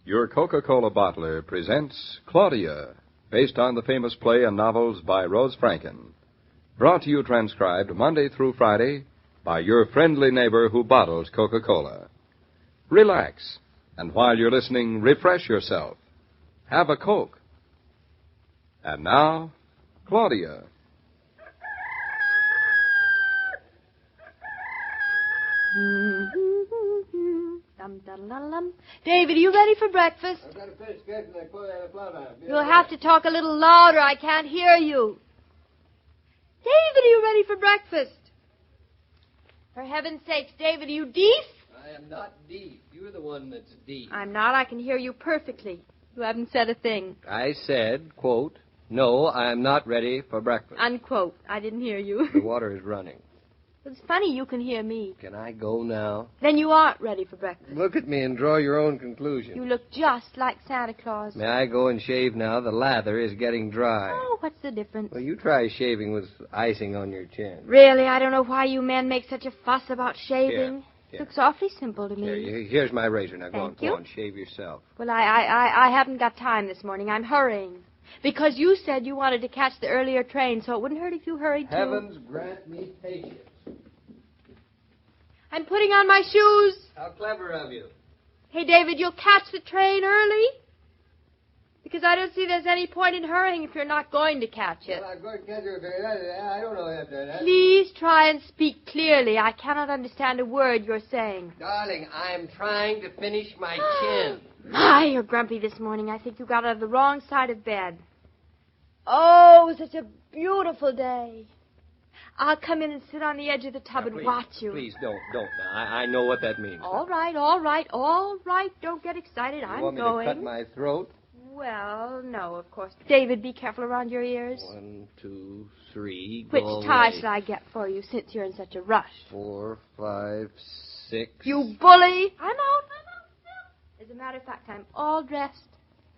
Your Coca-Cola bottler presents Claudia, based on the famous play and novels by Rose Franken. Brought to you transcribed Monday through Friday by your friendly neighbor who bottles Coca-Cola. Relax, and while you're listening, refresh yourself. Have a Coke. And now, Claudia. David, are you ready for breakfast? I've got to finish getting the Claudia and David. You'll have to talk a little louder. I can't hear you. David, are you ready for breakfast? For heaven's sakes, David, are you deaf? I am not deep. You're the one that's deep. I'm not. I can hear you perfectly. You haven't said a thing. I said, quote, no, I am not ready for breakfast. Unquote. I didn't hear you. The water is running. It's funny you can hear me. Can I go now? Then you aren't ready for breakfast. Look at me and draw your own conclusion. You look just like Santa Claus. May I go and shave now? The lather is getting dry. Oh, what's the difference? Well, you try shaving with icing on your chin. Really, I don't know why you men make such a fuss about shaving. Here. Looks awfully simple to me. Here's my razor. Now, Thank go you. on, shave yourself. Well, I haven't got time this morning. I'm hurrying. Because you said you wanted to catch the earlier train, so it wouldn't hurt if you hurried, too. Heavens grant me patience. I'm putting on my shoes. How clever of you. Hey, David, you'll catch the train early? Because I don't see there's any point in hurrying if you're not going to catch it. Well, I'm going to catch it. I don't know that. Please try and speak clearly. I cannot understand a word you're saying. Darling, I'm trying to finish my chin. My, you're grumpy this morning. I think you got out of the wrong side of bed. Oh, such a beautiful day. I'll come in and sit on the edge of the tub and watch you. Please, don't. Now, I know what that means. All right. Don't get excited. I'm going. You want me to cut my throat? Well, no, of course. David, be careful around your ears. 1, 2, 3, Which go tie away. should I get for you since you're in such a rush? 4, 5, 6. You bully. I'm out. As a matter of fact, I'm all dressed.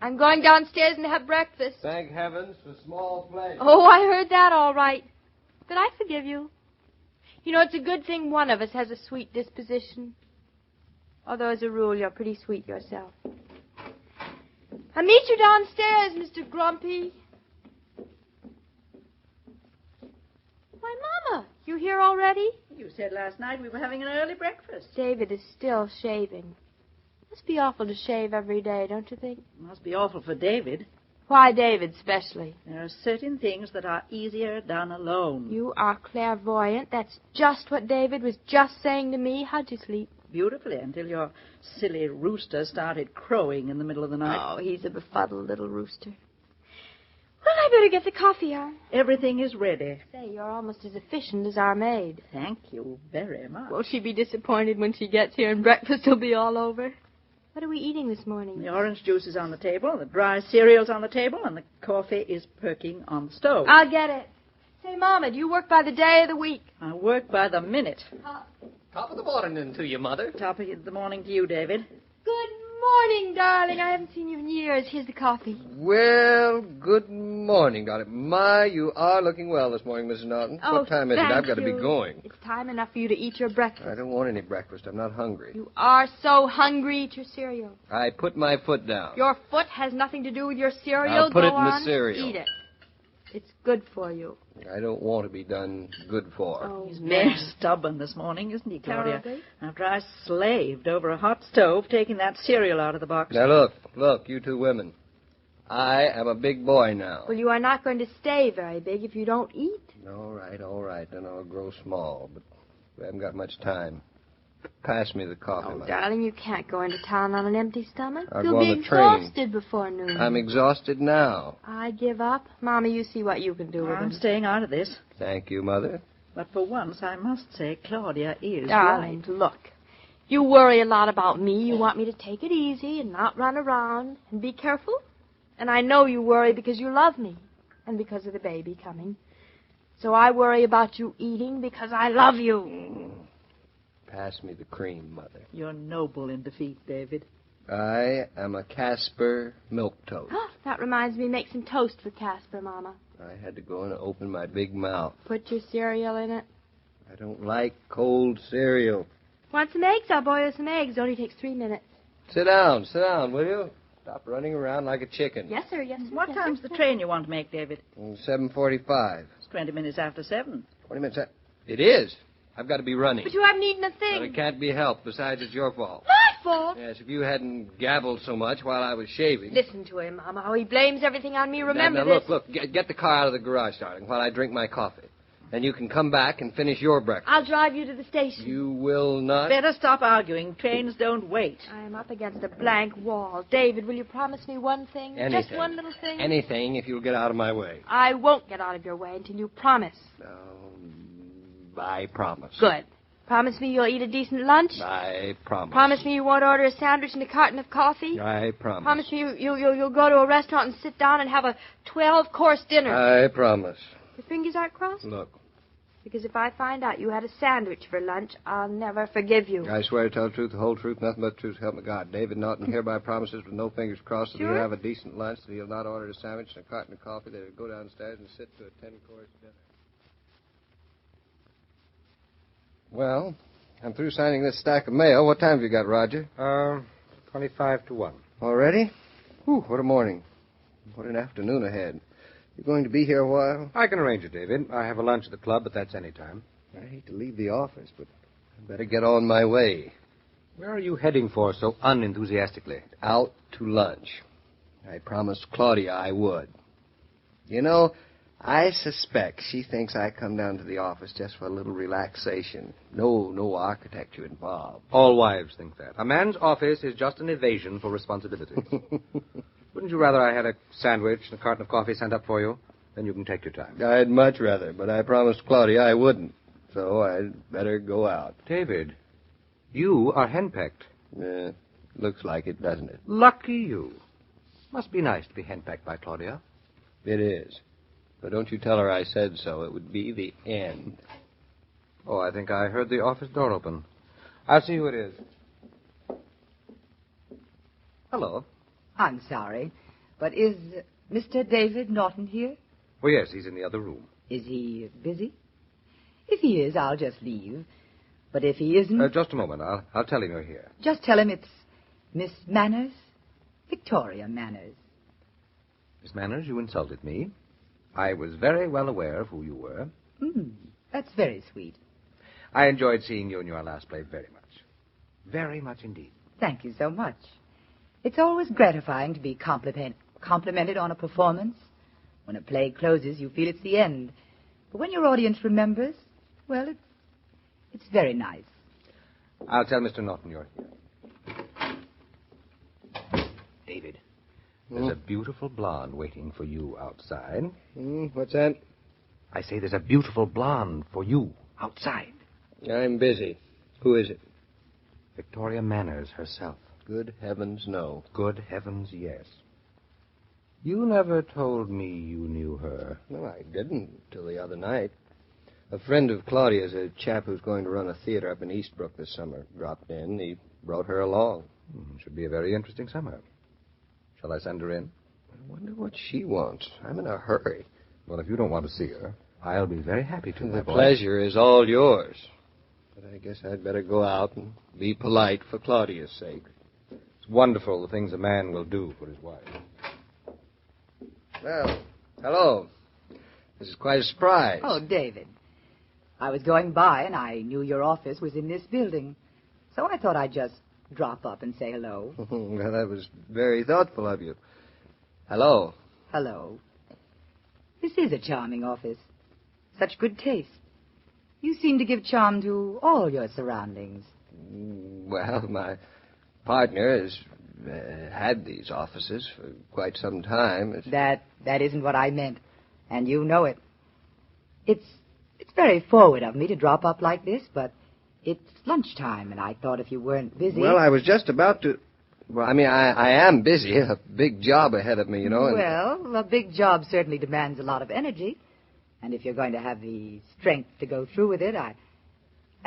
I'm going downstairs and have breakfast. Thank heavens for small pleasure. Oh, I heard that all right. But I forgive you. You know, it's a good thing one of us has a sweet disposition. Although, as a rule, you're pretty sweet yourself. I'll meet you downstairs, Mr. Grumpy. Why, Mama, you here already? You said last night we were having an early breakfast. David is still shaving. Must be awful to shave every day, don't you think? Must be awful for David. Why David, especially? There are certain things that are easier done alone. You are clairvoyant. That's just what David was just saying to me. How'd you sleep? Beautifully, until your silly rooster started crowing in the middle of the night. Oh, he's a befuddled little rooster. Well, I better get the coffee on. Everything is ready. Say, you're almost as efficient as our maid. Thank you very much. Won't she be disappointed when she gets here and breakfast will be all over? What are we eating this morning? The orange juice is on the table, the dry cereal's on the table, and the coffee is perking on the stove. I'll get it. Say, Mama, do you work by the day or the week? I work by the minute. Top of the morning to you, Mother. Top of the morning to you, David. Good morning, darling. I haven't seen you in years. Here's the coffee. Well, good morning, darling. My, you are looking well this morning, Mrs. Naughton. Oh, what time is it? thank I've got to be you. going. It's time enough for you to eat your breakfast. I don't want any breakfast. I'm not hungry. You are so hungry. Eat your cereal. I put my foot down. Your foot has nothing to do with your cereal. I'll put Go it in the on, cereal. Eat it. It's good for you. I don't want to be done good for. Oh, He's very stubborn this morning, isn't he, Claudia? Terribly. After I slaved over a hot stove, taking that cereal out of the box. Now, look, you two women. I am a big boy now. Well, you are not going to stay very big if you don't eat. All right. Then I'll grow small, but we haven't got much time. Pass me the coffee, Oh, Mother. darling, you can't go into town on an empty stomach. I'll You'll go be on the train. exhausted before noon. I'm exhausted now. I give up. Mama, you see what you can do with I'm him. staying out of this. Thank you, Mother. But for once, I must say Claudia is Darling, right. look. You worry a lot about me. You want me to take it easy and not run around and be careful. And I know you worry because you love me and because of the baby coming. So I worry about you eating because I love you. Pass me the cream, Mother. You're noble in defeat, David. I am a Casper milk toast. That reminds me, make some toast for Casper, Mama. I had to go and open my big mouth. Put your cereal in it. I don't like cold cereal. Want some eggs? I'll boil some eggs. It only takes 3 minutes. Sit down, will you? Stop running around like a chicken. Yes, sir, yes, sir. What time's the train you want to make, David? 7:45. It's 20 minutes after 7. 20 minutes. It is. I've got to be running. But you haven't eaten a thing. But it can't be helped. Besides, it's your fault. My fault? Yes, if you hadn't gabbled so much while I was shaving. Listen to him, Mama, how he blames everything on me. Remember now, this. Look. Get the car out of the garage, darling, while I drink my coffee. Then you can come back and finish your breakfast. I'll drive you to the station. You will not? Better stop arguing. Trains don't wait. I am up against a blank wall. David, will you promise me one thing? Anything. Just one little thing? Anything if you'll get out of my way. I won't get out of your way until you promise. I promise. Good. Promise me you'll eat a decent lunch? I promise. Promise me you won't order a sandwich and a carton of coffee? I promise. Promise me you'll go to a restaurant and sit down and have a 12-course dinner? I promise. Your fingers aren't crossed? Look. Because if I find out you had a sandwich for lunch, I'll never forgive you. I swear to tell the truth, the whole truth, nothing but the truth, help me God. David Naughton hereby promises with no fingers crossed that Sure? he'll have a decent lunch, that he'll not order a sandwich and a carton of coffee, that he'll go downstairs and sit to a 10-course dinner. Well, I'm through signing this stack of mail. What time have you got, Roger? 25 to 1. Already? Whew, what a morning. What an afternoon ahead. You going to be here a while? I can arrange it, David. I have a lunch at the club, but that's any time. I hate to leave the office, but I better get on my way. Where are you heading for so unenthusiastically? Out to lunch. I promised Claudia I would. You know, I suspect she thinks I come down to the office just for a little relaxation. No architecture involved. All wives think that. A man's office is just an evasion for responsibility. Wouldn't you rather I had a sandwich and a carton of coffee sent up for you? Then you can take your time. I'd much rather, but I promised Claudia I wouldn't. So I'd better go out. David, you are henpecked. Looks like it, doesn't it? Lucky you. Must be nice to be henpecked by Claudia. It is. But don't you tell her I said so. It would be the end. Oh, I think I heard the office door open. I'll see who it is. Hello. I'm sorry, but is Mr. David Naughton here? Oh, yes, he's in the other room. Is he busy? If he is, I'll just leave. But if he isn't... Just a moment. I'll tell him you're here. Just tell him it's Miss Manners, Victoria Manners. Miss Manners, you insulted me. I was very well aware of who you were. That's very sweet. I enjoyed seeing you in your last play very much. Very much indeed. Thank you so much. It's always gratifying to be complimented on a performance. When a play closes, you feel it's the end. But when your audience remembers, well, it's very nice. I'll tell Mr. Naughton you're here. David, there's a beautiful blonde waiting for you outside. What's that? I say there's a beautiful blonde for you outside. I'm busy. Who is it? Victoria Manners herself. Good heavens, no. Good heavens, yes. You never told me you knew her. No, I didn't till the other night. A friend of Claudia's, a chap who's going to run a theater up in Eastbrook this summer, dropped in. He brought her along. Should be a very interesting summer. Shall I send her in? I wonder what she wants. I'm in a hurry. Well, if you don't want to see her, I'll be very happy to. The pleasure is all yours. But I guess I'd better go out and be polite for Claudia's sake. It's wonderful the things a man will do for his wife. Well, hello. This is quite a surprise. Oh, David. I was going by, and I knew your office was in this building. So I thought I'd just drop up and say hello. Well, that was very thoughtful of you. Hello. Hello. This is a charming office. Such good taste. You seem to give charm to all your surroundings. Well, my partner has had these offices for quite some time. That isn't what I meant, and you know it. It's very forward of me to drop up like this, but it's lunchtime, and I thought if you weren't busy... Well, I was just about to... Well, I mean, I am busy. A big job ahead of me, you know. And... Well, a big job certainly demands a lot of energy. And if you're going to have the strength to go through with it, I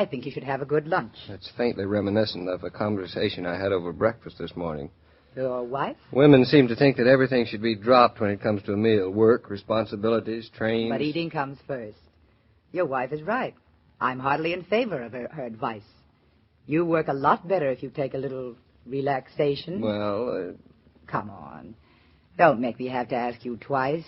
think you should have a good lunch. That's faintly reminiscent of a conversation I had over breakfast this morning. Your wife? Women seem to think that everything should be dropped when it comes to a meal. Work, responsibilities, trains. But eating comes first. Your wife is right. I'm heartily in favor of her advice. You work a lot better if you take a little relaxation. Well, Come on. Don't make me have to ask you twice.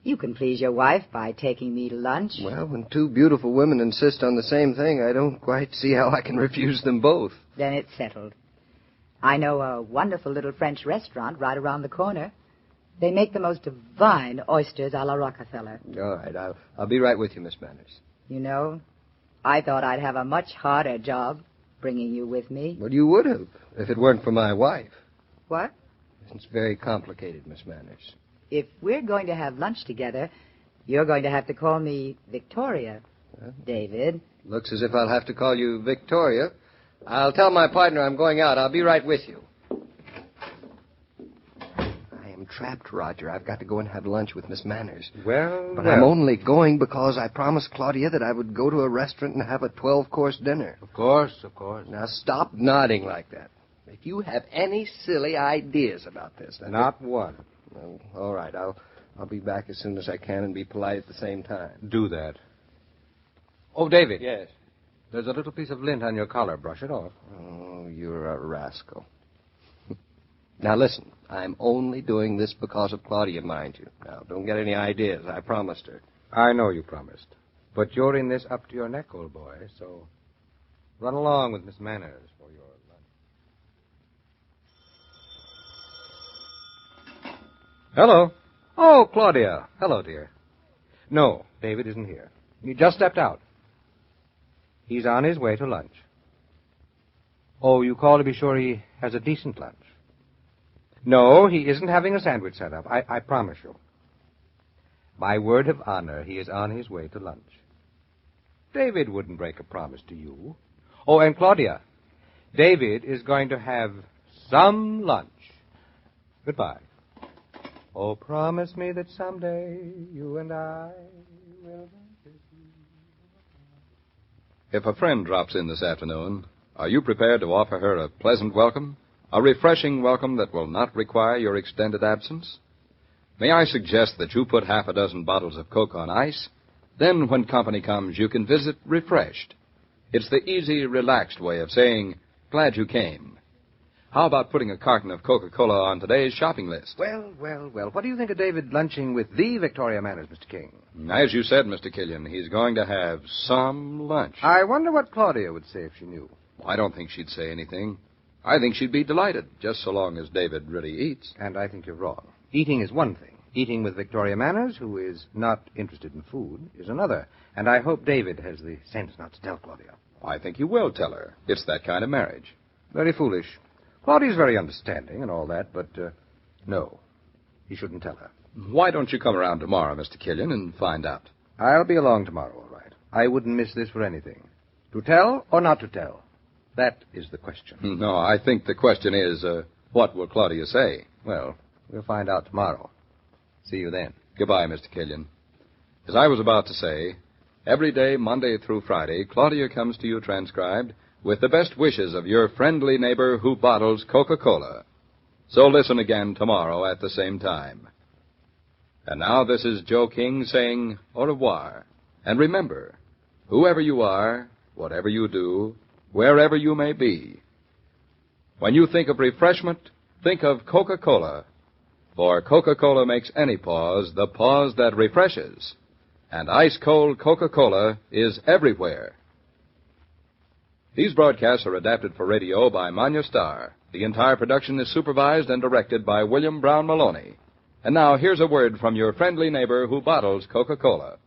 You can please your wife by taking me to lunch. well, when two beautiful women insist on the same thing, I don't quite see how I can refuse them both. Then it's settled. I know a wonderful little French restaurant right around the corner. They make the most divine oysters a la Rockefeller. All right, I'll be right with you, Miss Manners. You know, I thought I'd have a much harder job bringing you with me. Well, you would have, if it weren't for my wife. What? It's very complicated, Miss Manners. If we're going to have lunch together, you're going to have to call me Victoria, David. Looks as if I'll have to call you Victoria. I'll tell my partner I'm going out. I'll be right with you. I am trapped, Roger. I've got to go and have lunch with Miss Manners. But I'm only going because I promised Claudia that I would go to a restaurant and have a 12-course dinner. Of course, of course. Now, stop nodding like that. If you have any silly ideas about this... Not one. Well, all right, I'll be back as soon as I can and be polite at the same time. Do that. Oh, David. Yes. There's a little piece of lint on your collar. Brush it off. Oh, you're a rascal. Now, listen, I'm only doing this because of Claudia, mind you. Now, don't get any ideas. I promised her. I know you promised. But you're in this up to your neck, old boy, so run along with Miss Manners for your lunch. Hello. Oh, Claudia. Hello, dear. No, David isn't here. He just stepped out. He's on his way to lunch. Oh, you call to be sure he has a decent lunch? No, he isn't having a sandwich set up. I promise you. My word of honor, he is on his way to lunch. David wouldn't break a promise to you. Oh, and Claudia, David is going to have some lunch. Goodbye. Oh, promise me that someday you and I will... If a friend drops in this afternoon, are you prepared to offer her a pleasant welcome? A refreshing welcome that will not require your extended absence? May I suggest that you put half a dozen bottles of Coke on ice? Then, when company comes, you can visit refreshed. It's the easy, relaxed way of saying, glad you came. How about putting a carton of Coca-Cola on today's shopping list? Well. What do you think of David lunching with the Victoria Manners, Mr. King? As you said, Mr. Killian, he's going to have some lunch. I wonder what Claudia would say if she knew. I don't think she'd say anything. I think she'd be delighted, just so long as David really eats. And I think you're wrong. Eating is one thing. Eating with Victoria Manners, who is not interested in food, is another. And I hope David has the sense not to tell Claudia. I think you will tell her. It's that kind of marriage. Very foolish. Claudia's very understanding and all that, but, no, he shouldn't tell her. Why don't you come around tomorrow, Mr. Killian, and find out? I'll be along tomorrow, all right. I wouldn't miss this for anything. To tell or not to tell? That is the question. No, I think the question is, what will Claudia say? Well, we'll find out tomorrow. See you then. Goodbye, Mr. Killian. As I was about to say, every day, Monday through Friday, Claudia comes to you transcribed with the best wishes of your friendly neighbor who bottles Coca-Cola. So listen again tomorrow at the same time. And now this is Joe King saying au revoir. And remember, whoever you are, whatever you do, wherever you may be, when you think of refreshment, think of Coca-Cola. For Coca-Cola makes any pause the pause that refreshes. And ice-cold Coca-Cola is everywhere. These broadcasts are adapted for radio by Manya Starr. The entire production is supervised and directed by William Brown Meloney. And now here's a word from your friendly neighbor who bottles Coca-Cola.